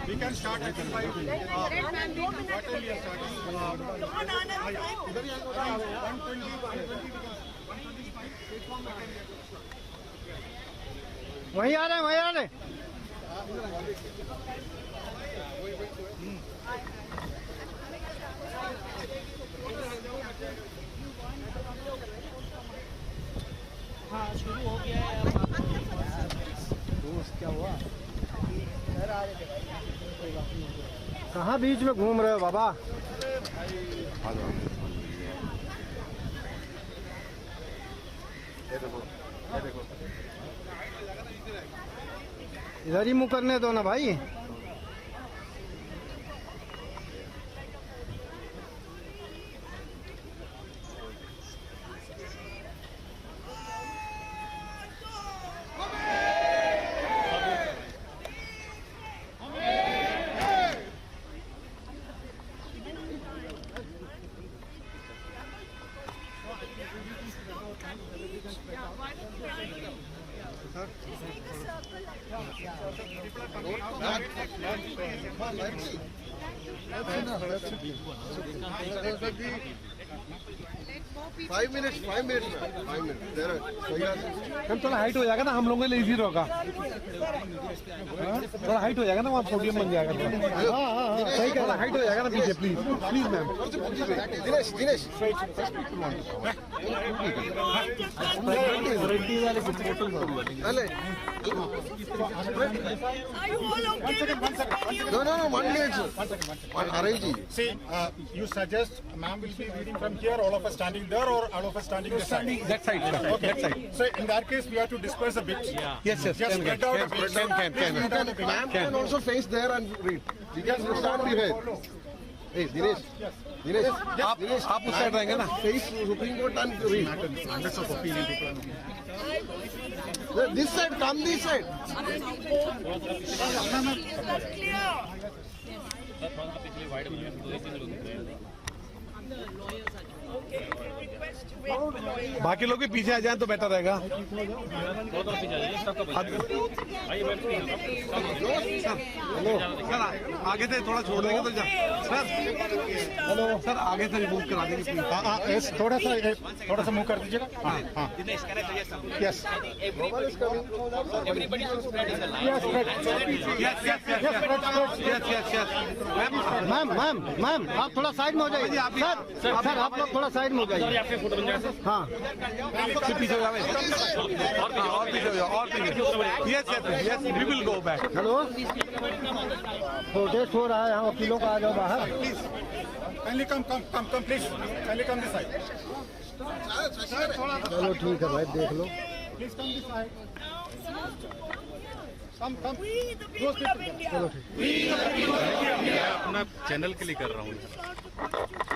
We can start at 5. What time we are starting? 120. वहीं आ रहे हैं, वहीं आ रहे हैं। हाँ शुरू हो गया है। दोस्त क्या हुआ? कहाँ बीच में घूम रहे हो बाबा? इधर ही मुँह करने दो ना भाई। फाइव मिनट्स हम थोड़ा हाइट हो जाएगा ना, हम लोगों के लिए इजी होगा। थोड़ा हाइट हो जाएगा ना, वहाँ पोडियम बन जाएगा। हाँ सही कह रहा, हाइट हो जाएगा ना पीछे। Please please ma'am. Dinesh No, 1 minute. Arrange. See, you suggest ma'am will be reading from here, all of us standing there, or all of us standing this side? That side, sir. Okay. That side. So in that case, we have to disperse a bit. Yes, Just spread out a bit. Ma'am can also face there and read. You can stand behind. Hey, Dinesh. आप उस side रहेंगे ना। Face Supreme Court and read. Hundreds of opinion people. This side, come this side. बाकी लोग भी पीछे आ जाएं तो बेटर रहेगा। सर आगे से थोड़ा छोड़ देंगे तो सर हेलो सर आगे से रिमूव करा देंगे प्लीज। हाँ यस, थोड़ा सा मूव कर दीजिएगा। हाँ यस मैम आप थोड़ा साइड में हो जाइए। सर आप लोग थोड़ा साइड में हो जाइए। हाँ पीछे हो जाए और पीछे हो जाओ और पीछे। Yes we will go back. Hello protest हो रहा है यहाँ, वकीलों का आ जाओ बाहर। Kindly come please. Kindly come this side. चलो ठीक है भाई, देख लो। Please come this side. Come. We the people of India. चलो ठीक। मैं अपना चैनल के लिए कर रहा हूँ।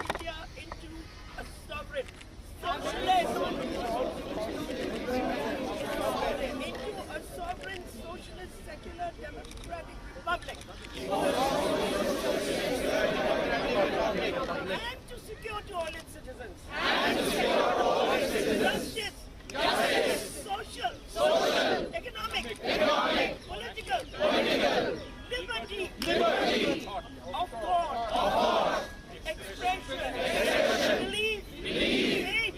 India into a sovereign, socialist, socialist, secular, democratic republic. And to secure to all its citizens. Justice. Social. Economic. Political. Liberty. Of thought. Expression. Belief.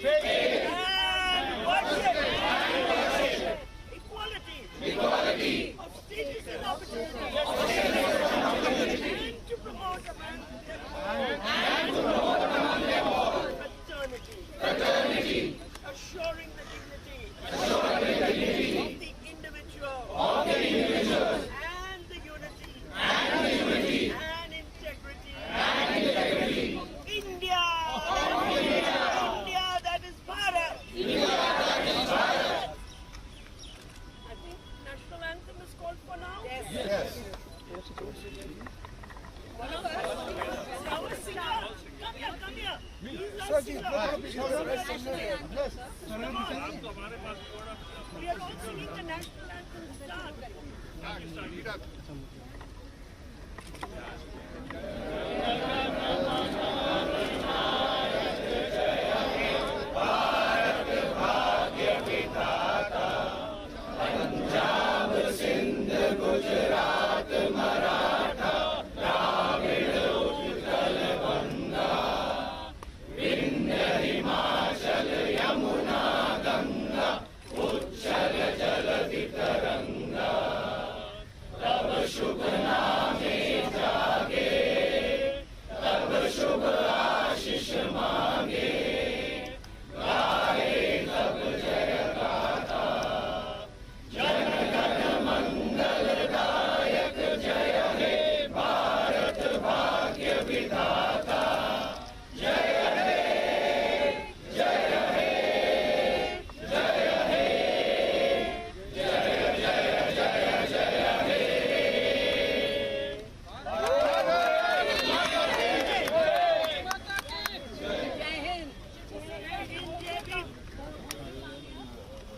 Faith. And worship. Equality. Of status and opportunity. And to promote among them all. Fraternity. Assuring the dignity of the individual and the unity and integrity of India. India that is Bharat. I think national anthem is called for now. Yes. One of us. Our singer. Come here. He's our singer. We are all singing the national anthem. Start. Punjab Sindh Gujarat Maratha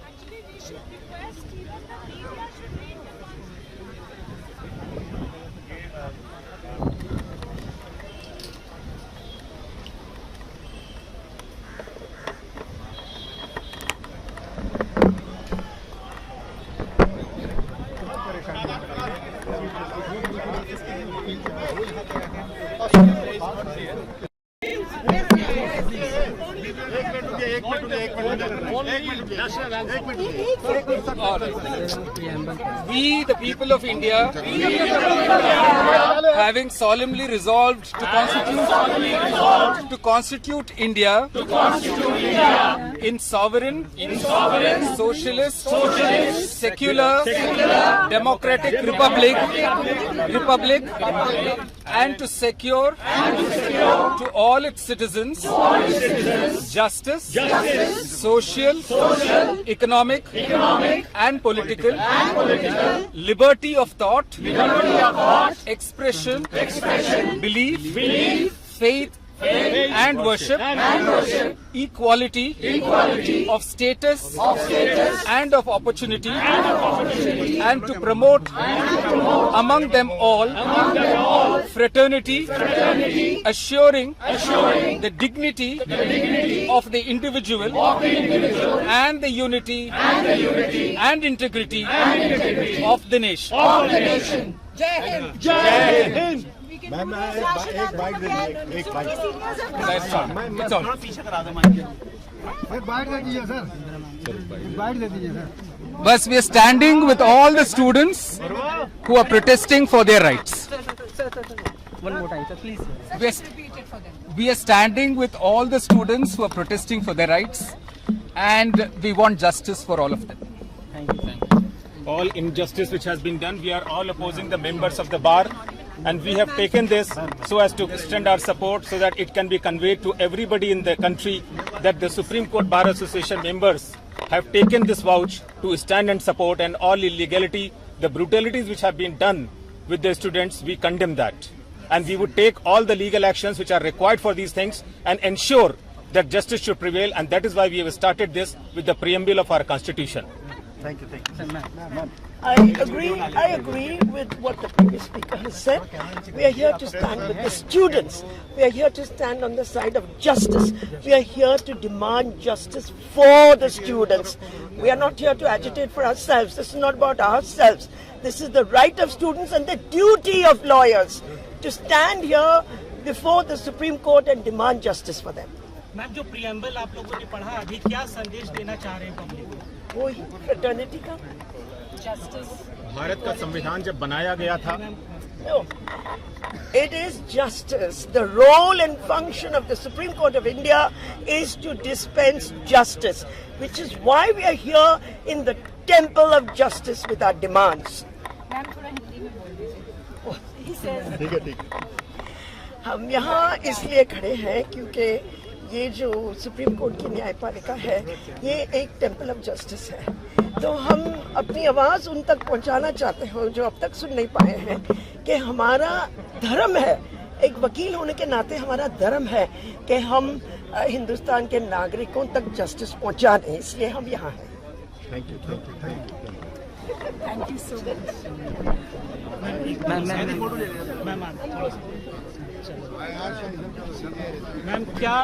Actually, we should request even the media should make the We, the people of India, having solemnly resolved to constitute India in sovereign, socialist, secular, democratic republic, and to secure to all its citizens justice, social, economic, and political liberty of thought, expression, belief, faith, and worship, equality of status and of opportunity, and to promote among them all fraternity, assuring the dignity of the individual and the unity and integrity of the nation. we can do this national anthem again. So many seniors have come. That's all. That's all. Byte दे दीजिए sir, byte दे दीजिए sir. Thus, we are standing with all the students who are protesting for their rights. One more time, sir, please. We are standing with all the students who are protesting for their rights, and we want justice for all of them. All injustice which has been done, we are all opposing the members of the bar, and we have taken this so as to extend our support so that it can be conveyed to everybody in the country that the Supreme Court Bar Association members have taken this vouch to stand and support, and all illegality, the brutalities which have been done with the students, we condemn that. And we would take all the legal actions which are required for these things and ensure that justice should prevail, and that is why we have started this with the preamble of our constitution. I agree with what the previous speaker has said. We are here to stand with the students. We are here to stand on the side of justice. We are here to demand justice for the students. We are not here to agitate for ourselves. This is not about ourselves. This is the right of students and the duty of lawyers to stand here before the Supreme Court and demand justice for them. Ma'am, जो preamble आप लोगों ने पढ़ा अभी, क्या संदेश देना चाह रहे हैं पब्लिक को? वो ही फ्रेटर्निटी का, भारत का संविधान जब बनाया गया था, no, it is justice. The role and function of the Supreme Court of India is to dispense justice, which is why we are here in the temple of justice with our demands. हम यहाँ इसलिए खड़े हैं क्योंकि ये जो supreme court की न्यायपालिका है, ये एक टेम्पल ऑफ जस्टिस है. तो हम अपनी आवाज़ उन तक पहुँचाना चाहते हैं जो अब तक सुन नहीं पाए हैं कि हमारा धर्म है, एक वकील होने के नाते हमारा धर्म है कि हम हिंदुस्तान के नागरिकों तक जस्टिस पहुँचा दें. इसलिए हम यहाँ हैं. Thank you so much. Ma'am, क्या